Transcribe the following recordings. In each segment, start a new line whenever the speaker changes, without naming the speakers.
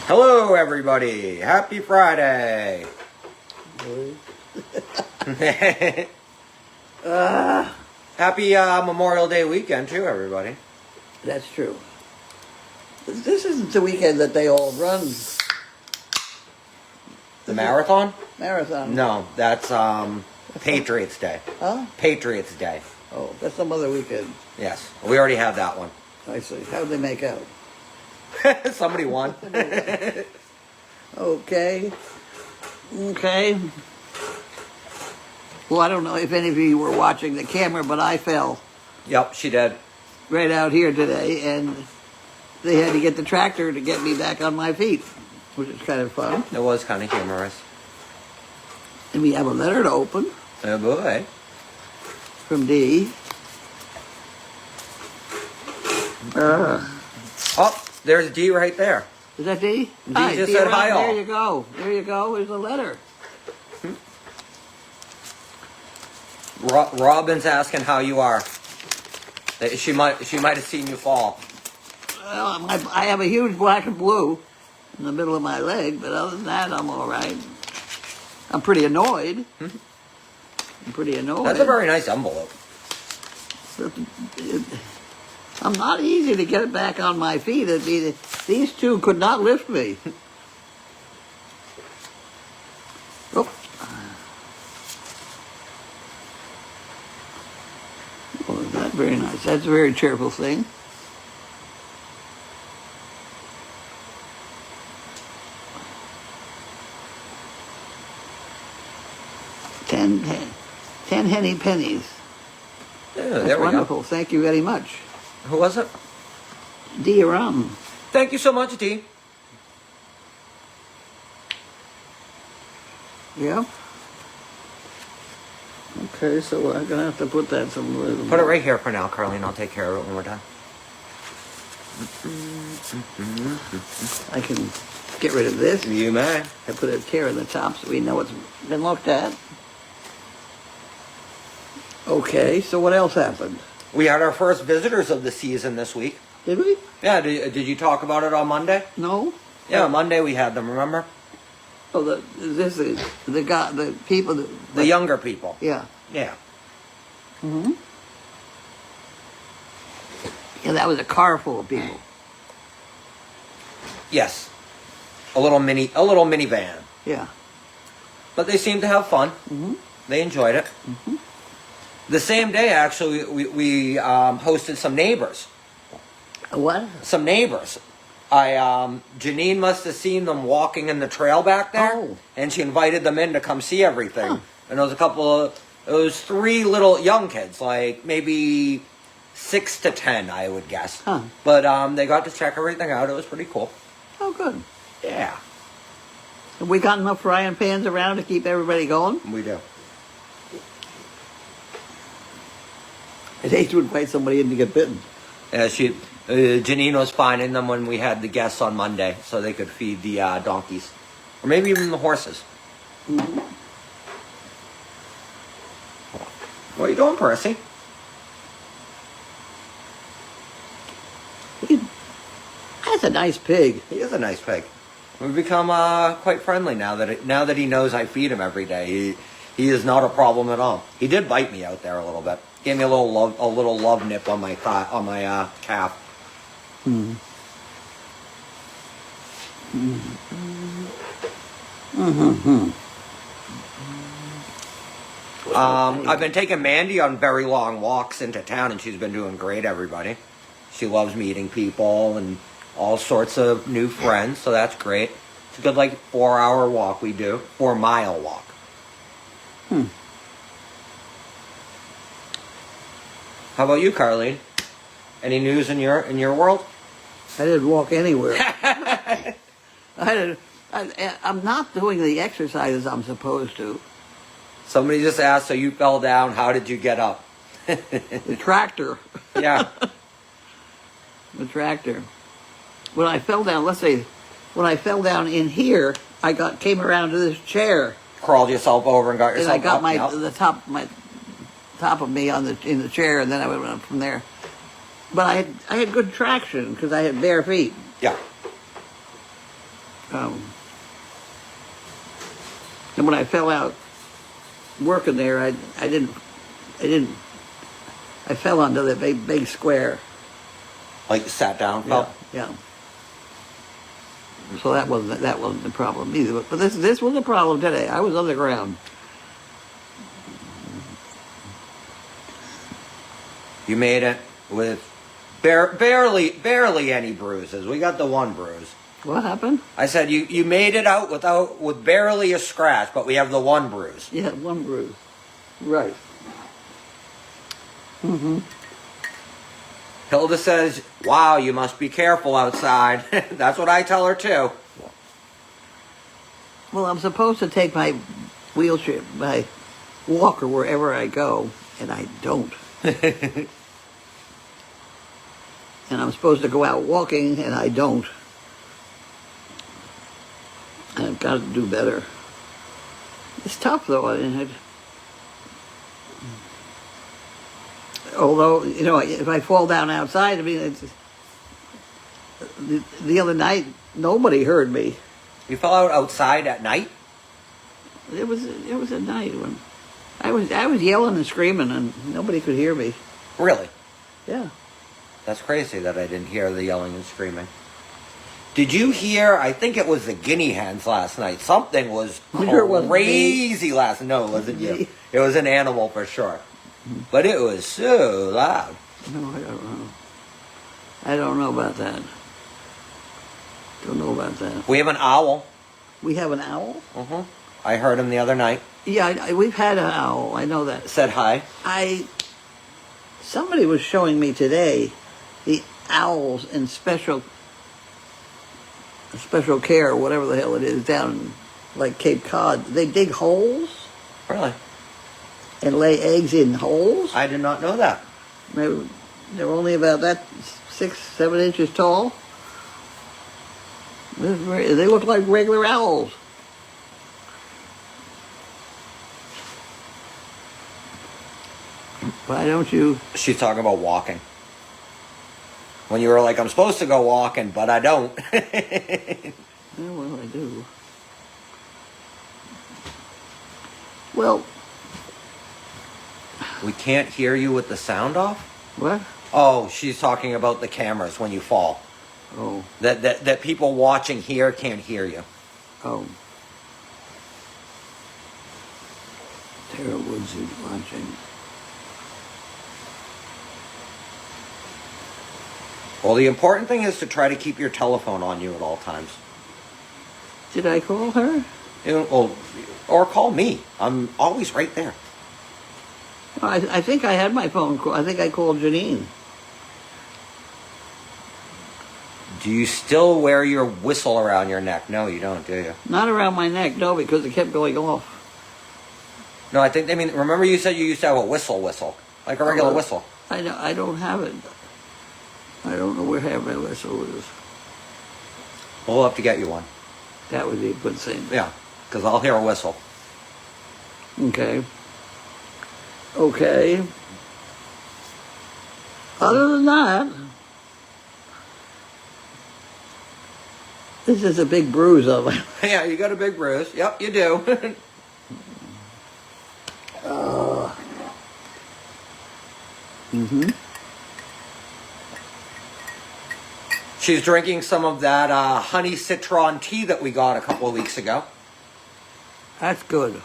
Hello, everybody. Happy Friday. Happy Memorial Day weekend, too, everybody.
That's true. This isn't the weekend that they all run.
The marathon?
Marathon.
No, that's Patriots Day.
Huh?
Patriots Day.
Oh, that's some other weekend.
Yes, we already have that one.
I see. How'd they make out?
Somebody won.
Okay. Well, I don't know if any of you were watching the camera, but I fell
Yep, she did.
right out here today, and they had to get the tractor to get me back on my feet, which is kind of fun.
It was kind of humorous.
And we have a letter to open
Oh, boy.
from Dee.
Oh, there's D right there.
Is that Dee?
Dee just said hi, all.
There you go. There you go. Here's a letter.
Robin's asking how you are. She might have seen you fall.
Well, I have a huge black and blue in the middle of my leg, but other than that, I'm all right. I'm pretty annoyed.
That's a very nice envelope.
I'm not easy to get back on my feet. These two could not lift me. Oh. Oh, that's very nice. That's a very cheerful thing. Ten henny pennies.
Yeah,
That's
there we
wonderful.
go.
Thank you very much.
Who was it?
Dee-rum.
Thank you so much, D.
Yeah. Okay, so I'm gonna have to put that somewhere.
Put it right here for now, Carlene. I'll take care of it when we're done.
I can get rid of this.
You may.
I put a tear in the top so we know it's been looked at. Okay, so what else happened?
We had our first visitors of the season this week.
Did we?
Yeah, did you talk about it on Monday?
No.
Yeah, Monday we had them, remember?
Oh, the people.
The younger people.
Yeah.
Yeah.
Mm-hmm. Yeah, that was a car full of people.
Yes. A little minivan.
Yeah.
But they seemed to have fun.
Mm-hmm.
They enjoyed it.
Mm-hmm.
The same day, actually, we hosted some neighbors.
What?
Some neighbors. Janine must have seen them walking in the trail back there, and she invited them in to come see everything.
Huh.
And it was 3 little young kids, like maybe 6 to 10, I would guess.
Huh.
But they got to check everything out. It was pretty cool.
Oh, good.
Yeah,
Have we got enough frying pans around to keep everybody going?
we do.
I'd hate to invite somebody in to get bitten.
Janine was finding them when we had the guests on Monday, so they could feed the donkeys, or maybe even the horses.
Mm-hmm.
What are you doing, Percy?
That's a nice pig.
He is a nice pig. We've become quite friendly now that he knows I feed him every day. He is not a problem at all. He did bite me out there a little bit. Gave me a little love nip on my thigh, on my calf.
Hmm. Mm-hmm.
I've been taking Mandy on very long walks into town, and she's been doing great, everybody. She loves meeting people and all sorts of new friends, so that's great. It's a good, 4-hour walk we do. 4-mile walk.
Hmm.
How about you, Carlene? Any news in your world?
I didn't walk anywhere. I'm not doing the exercises I'm supposed to.
Somebody just asked, so you fell down, how did you get up?
The tractor.
Yeah.
The tractor. When I fell down, when I fell down in here, I came around to this chair.
Crawled yourself over and got yourself
And I got
up.
the top of me in the chair, and then I went up from there. But I had good traction because I had bare feet.
Yeah.
And when I fell out working there, I fell onto the big square.
Like you sat down,
Yeah,
fell?
yeah. So that wasn't the problem either. But this was a problem today. I was on the ground.
You made it with barely any bruises. We got the one bruise.
What happened?
I said you made it out with barely a scratch, but we have the one bruise.
Yeah, one bruise. Right. Mm-hmm.
Hilda says, "Wow, you must be careful outside." That's what I tell her too.
Well, I'm supposed to take my wheelchair, my walker wherever I go, and I don't. And I'm supposed to go out walking, and I don't. And I've got to do better. It's tough, though. Although, you know, if I fall down outside, I mean, the other night, nobody heard me.
You fell out outside at night?
It was a night when I was yelling and screaming, and nobody could hear me.
Really?
Yeah.
That's crazy that I didn't hear the yelling and screaming. Did you hear, I think it was the guinea hens last night. Something was crazy last night. No, it wasn't you. It was an animal for sure. But it was so loud.
No, I don't know. I don't know about that. Don't know about that.
We have an owl.
We have an owl?
Mm-hmm. I heard him the other night.
Yeah, we've had an owl. I know that.
Said hi.
Somebody was showing me today the owls in special care, or whatever the hell it is, down in, like, Cape Cod. They dig holes
Really?
and lay eggs in holes.
I did not know that.
They're only about that 6-7 inches tall. They look like regular owls. Why don't you?
She's talking about walking. When you were like, I'm supposed to go walking, but I don't.
Yeah, well, I do. Well,
We can't hear you with the sound off?
what?
Oh, she's talking about the cameras when you fall.
Oh,
That people watching here can't hear you.
oh. Tara Woods is watching.
Well, the important thing is to try to keep your telephone on you at all times.
Did I call her?
Or call me. I'm always right there.
I think I had my phone call. I think I called Janine.
Do you still wear your whistle around your neck? No, you don't, do you?
Not around my neck, no, because it kept going off.
No, I think, remember you said you used to have a whistle, like a regular whistle.
I know. I don't have it. I don't know where my whistle is.
We'll have to get you one.
That would be a good thing.
Yeah, because I'll hear a whistle.
Okay. Okay. Other than that, this is a big bruise on my...
Yeah, you got a big bruise. Yep, you do.
Mm-hmm.
She's drinking some of that honey citron tea that we got a couple of weeks ago.
That's good.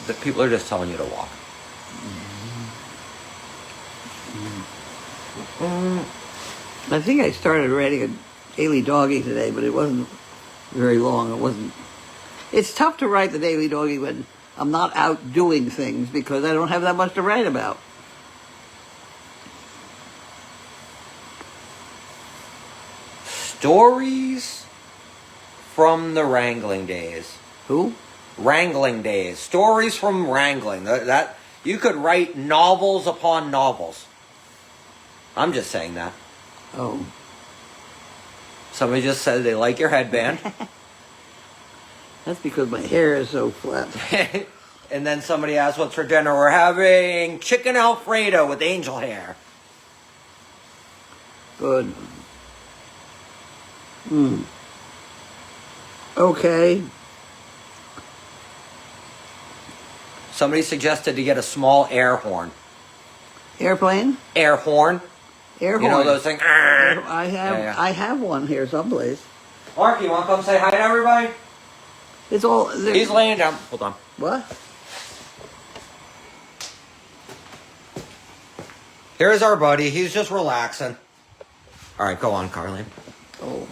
That people are just telling you to walk.
I think I started writing a daily doggy today, but it wasn't very long. It wasn't. It's tough to write the daily doggy when I'm not out doing things because I don't have that much to write about.
Stories from the wrangling days.
Who?
Wrangling days. Stories from wrangling. That you could write novels upon novels. I'm just saying that.
Oh.
Somebody just said they like your headband.
That's because my hair is so flat.
And then somebody asked what's for dinner. We're having chicken Alfredo with angel hair.
Good. Okay.
Somebody suggested to get a small air horn.
Airplane?
Air horn.
Air
You know
horn.
those things?
I have
Yeah.
I have one here someplace.
Mark, you want to come say hi to everybody?
It's all
He's laying down. Hold on.
what?
Here's our buddy. He's just relaxing. All right, go on, Carlene.
Oh.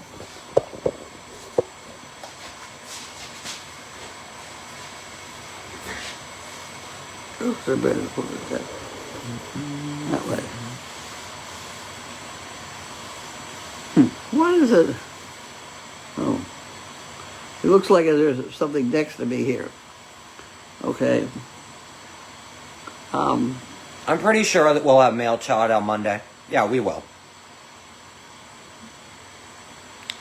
Oops, I better put it that way. What is it? Oh. It looks like there's something next to me here. Okay.
I'm pretty sure that we'll have mail child on Monday. Yeah, we will.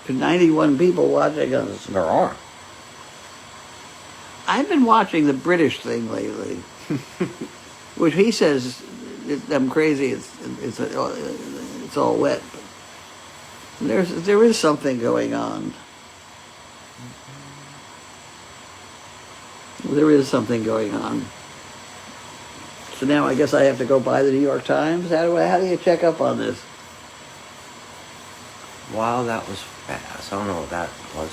91 people watching us.
There are.
I've been watching the British thing lately, which he says I'm crazy. It's all wet. But there is something going on. There is something going on. So now I guess I have to go buy the New York Times. How do you check up on this?
Wow, that was fast. I don't know what that was.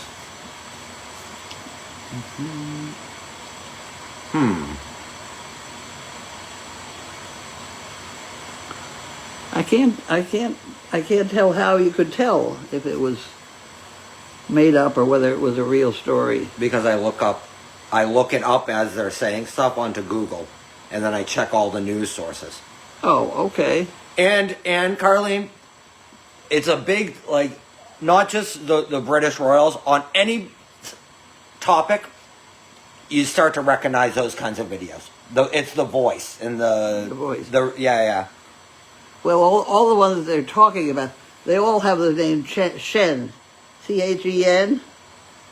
I can't tell how you could tell if it was made up or whether it was a real story.
Because I look it up as they're saying stuff onto Google, and then I check all the news sources.
Oh, okay.
And Carlene, it's a big, like, not just the British royals, on any topic, you start to recognize those kinds of videos. It's the voice and
The voice.
Yeah.
Well, all the ones that they're talking about, they all have the name Shen. Chen.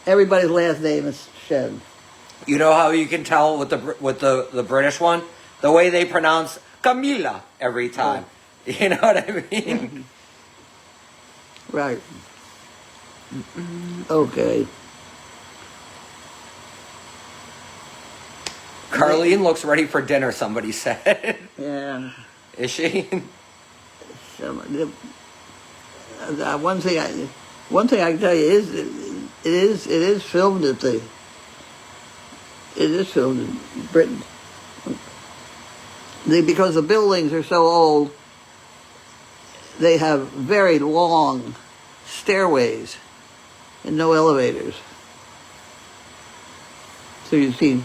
Everybody's last name is Shen.
You know how you can tell with the British one? The way they pronounce Camilla every time. Oh. You know what I mean?
Right. Okay.
Carlene looks ready for dinner, somebody said.
Yeah.
Is she?
One thing I can tell you is it is filmed it is filmed in Britain. Because the buildings are so old, they have very long stairways and no elevators. So you see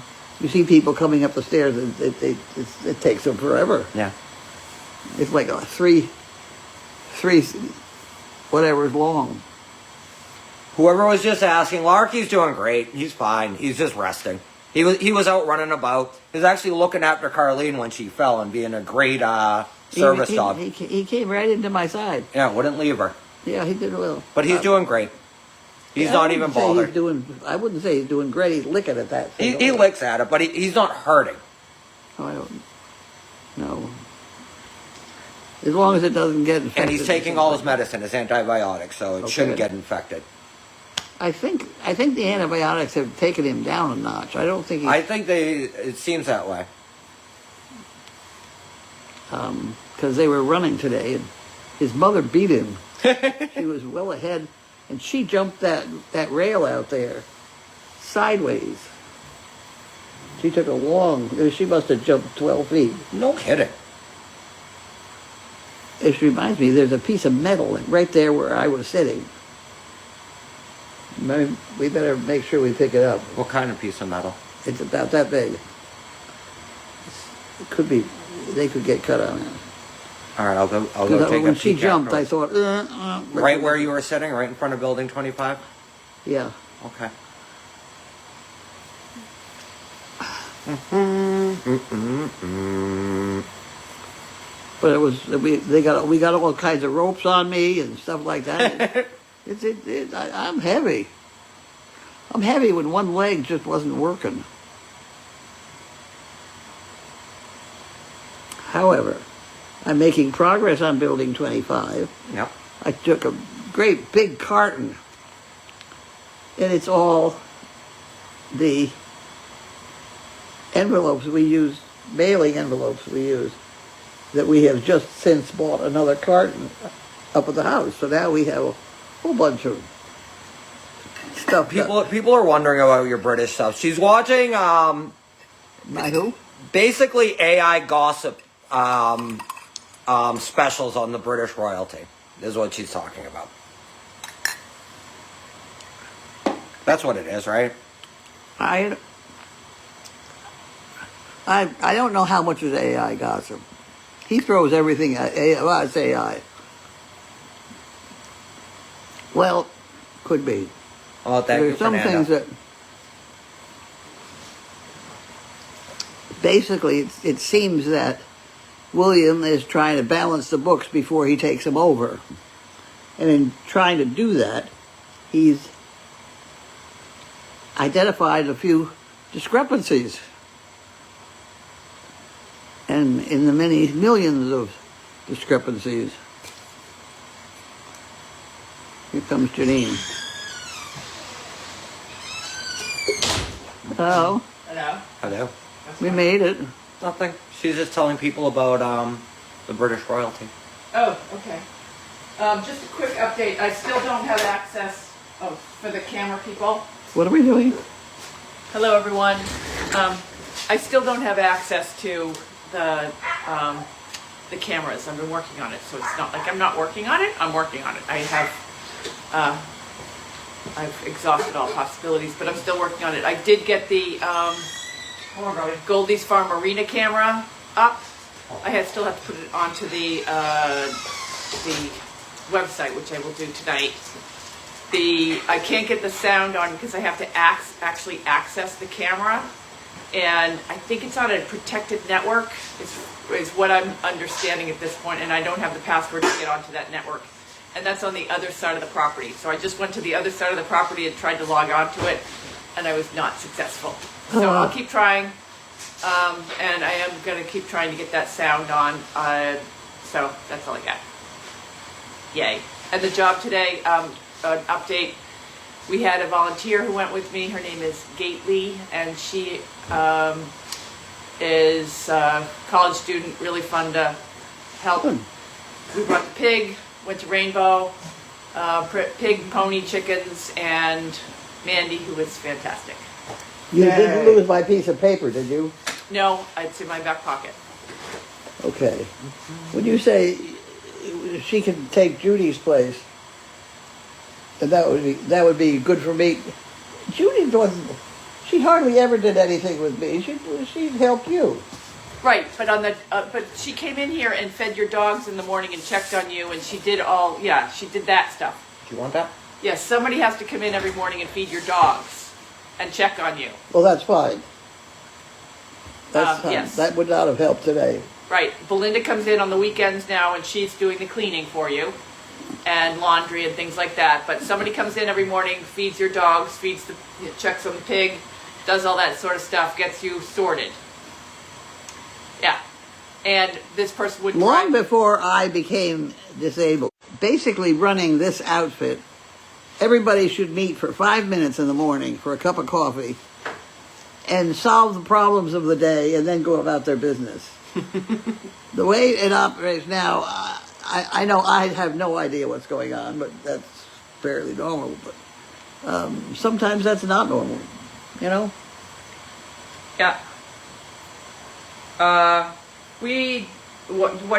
people coming up the stairs, and it takes them forever.
Yeah.
It's like a three whatever's long.
Whoever was just asking, Larky's doing great. He's fine. He's just resting. He was out running about. He was actually looking after Carlene when she fell and being a great service dog.
He came right into my side.
Yeah, wouldn't leave her.
Yeah, he did well.
But he's doing great. He's not even bothered.
I wouldn't say he's doing great. He's licking at that.
He licks at it, but he's not hurting.
Oh, I don't know. As long as it doesn't get infected.
And he's taking all his medicine, his antibiotics, so it shouldn't get infected.
I think the antibiotics have taken him down a notch. I don't think
it seems that way.
Because they were running today, and his mother beat him. She was well ahead, and she jumped that rail out there sideways. She took she must have jumped 12 feet.
No kidding.
It reminds me, there's a piece of metal right there where I was sitting. We better make sure we pick it up.
What kind of piece of metal?
It's about that big. It could be, they could get cut on it.
All right, I'll go take a peek.
When she jumped, I
afterwards.
thought,
Right where you were sitting, right in front of Building 25?
Yeah.
Okay.
But it was we got all kinds of ropes on me and stuff like that. I'm heavy. I'm heavy when one leg just wasn't working. However, I'm making progress on building 25.
Yep.
I took a great big carton, and it's all the envelopes we use, mailing envelopes we use, that we have just since bought another carton up at the house. So now we have a whole bunch of stuff.
People are wondering about your British stuff. She's watching
My who?
basically AI gossip specials on the British royalty. Is what she's talking about. That's what it is, right?
I don't know how much is AI gossip. He throws everything at AI. Well, it's AI. Well, could be.
Oh, thank you,
There's some
Fernando.
things that basically it seems that William is trying to balance the books before he takes them over. And in trying to do that, he's identified a few discrepancies. And in the many millions of discrepancies. Here comes Janine. Hello.
Hello.
Hello.
We made it.
Nothing. She's just telling people about the British royalty.
Oh, okay. Just a quick update. I still don't have access for the camera people.
What are we doing?
Hello, everyone. I still don't have access to the cameras. I've been working on it, so it's not like I'm not working on it. I'm working on it. I've exhausted all possibilities, but I'm still working on it. I did get the Goldy's Farm Arena camera up. I still have to put it onto the website, which I will do tonight. I can't get the sound on because I have to actually access the camera, and I think it's on a protected network. Is what I'm understanding at this point, and I don't have the password to get onto that network. And that's on the other side of the property. So I just went to the other side of the property and tried to log on to it, and I was not successful. So I'll keep trying, and I am going to keep trying to get that sound on. So that's all I got. Yay. And the job today, an update, we had a volunteer who went with me. Her name is Gately, and she is a college student, really fun to help. We brought the pig, went to Rainbow, pig, pony, chickens, and Mandy, who was fantastic.
You didn't lose my piece of paper, did you?
No, it's in my back pocket.
Okay. When you say she can take Judy's place, and that would be good for me. Judy wasn't. She hardly ever did anything with me. She helped you.
Right, but but she came in here and fed your dogs in the morning and checked on you, and she did she did that stuff.
Do you want that?
Yes, somebody has to come in every morning and feed your dogs and check on you.
Well, that's fine. That's fine.
Yes.
That would not have helped today.
Right, Belinda comes in on the weekends now, and she's doing the cleaning for you, and laundry and things like that. But somebody comes in every morning, feeds your dogs, checks on the pig, does all that sort of stuff, gets you sorted. Yeah, and this person would
Long before I became disabled, basically running this outfit, everybody should meet for 5 minutes in the morning for a cup of coffee and solve the problems of the day and then go about their business. The way it operates now, I know I have no idea what's going on, but that's fairly normal. But sometimes that's not normal, you know?
Yeah. What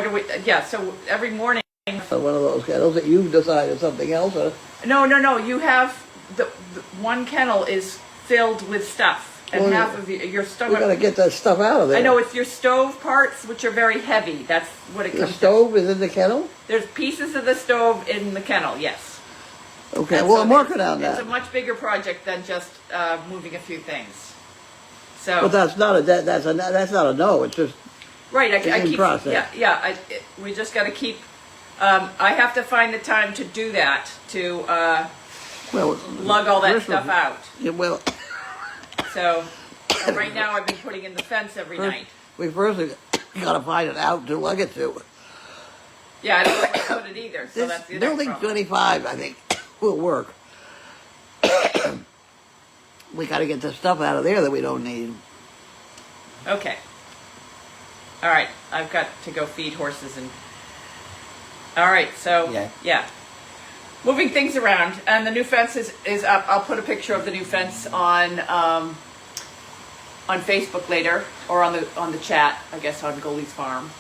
do we, yeah, so every morning.
One of those kennels that you've decided something else.
No, you have, the one kennel is filled with stuff, and
Well,
half of your stomach.
We got to get that stuff out of there.
I know, it's your stove parts, which are very heavy. That's what it
The
comes to.
stove is in the kennel?
There's pieces of the stove in the kennel, yes.
Okay,
And
well,
so
I'm working on
It's
that.
a much bigger project than just moving a few things. So.
But that's not a no, it's just,
Right, I
in
keep,
process.
we just got to keep, I have to find the time to do that, to
well...
lug all that
first of
stuff out.
Yeah, well,
So, right now I've been putting in the fence every night.
we first You gotta find it out to lug it to.
Yeah, I don't know where to put it either, so that's
This
the next
building
problem.
25, I think, will work. We gotta get the stuff out of there that we don't need.
Okay. All right, I've got to go feed horses and. All right, so yeah. Moving things around, and the new fence is up. I'll put a picture of the new fence on Facebook later, or on the chat, I guess, on Goldy's farm.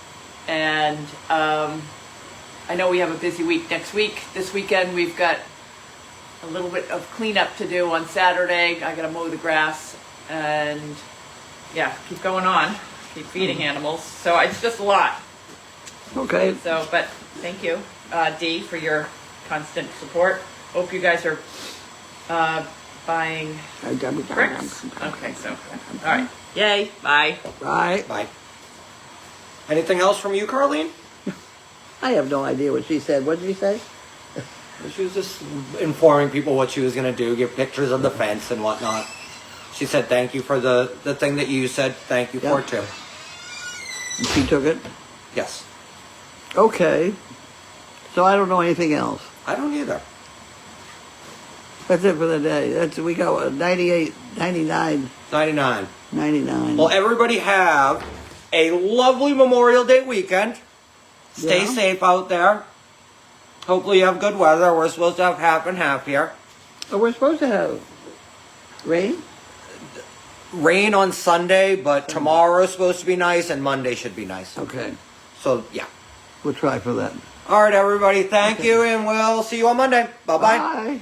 And I know we have a busy week next week. This weekend we've got a little bit of cleanup to do on Saturday. I got to mow the grass, and yeah, keep going on, keep feeding animals. So it's just a lot.
Okay.
So, but thank you, Dee, for your constant support. Hope you guys are buying bricks. Okay, so, all right. Yay, bye.
Right.
Bye. Anything else from you, Carlene?
I have no idea what she said. What did she say?
She was just informing people what she was going to do, give pictures of the fence and whatnot. She said thank you for the thing that you said thank you for, too.
And she took it?
Yes.
Okay. So I don't know anything else.
I don't either.
That's it for the day. We got 98, 99,
99.
99.
Well, everybody have a lovely Memorial Day weekend. Stay
Yeah.
safe out there. Hopefully you have good weather. We're supposed to have half and half here.
Oh, we're supposed to have rain?
Rain on Sunday, but tomorrow is supposed to be nice and Monday should be nice.
Okay.
So, yeah.
We'll try for that.
All right, everybody. Thank you, and we'll see you on Monday. Bye-bye.
Bye.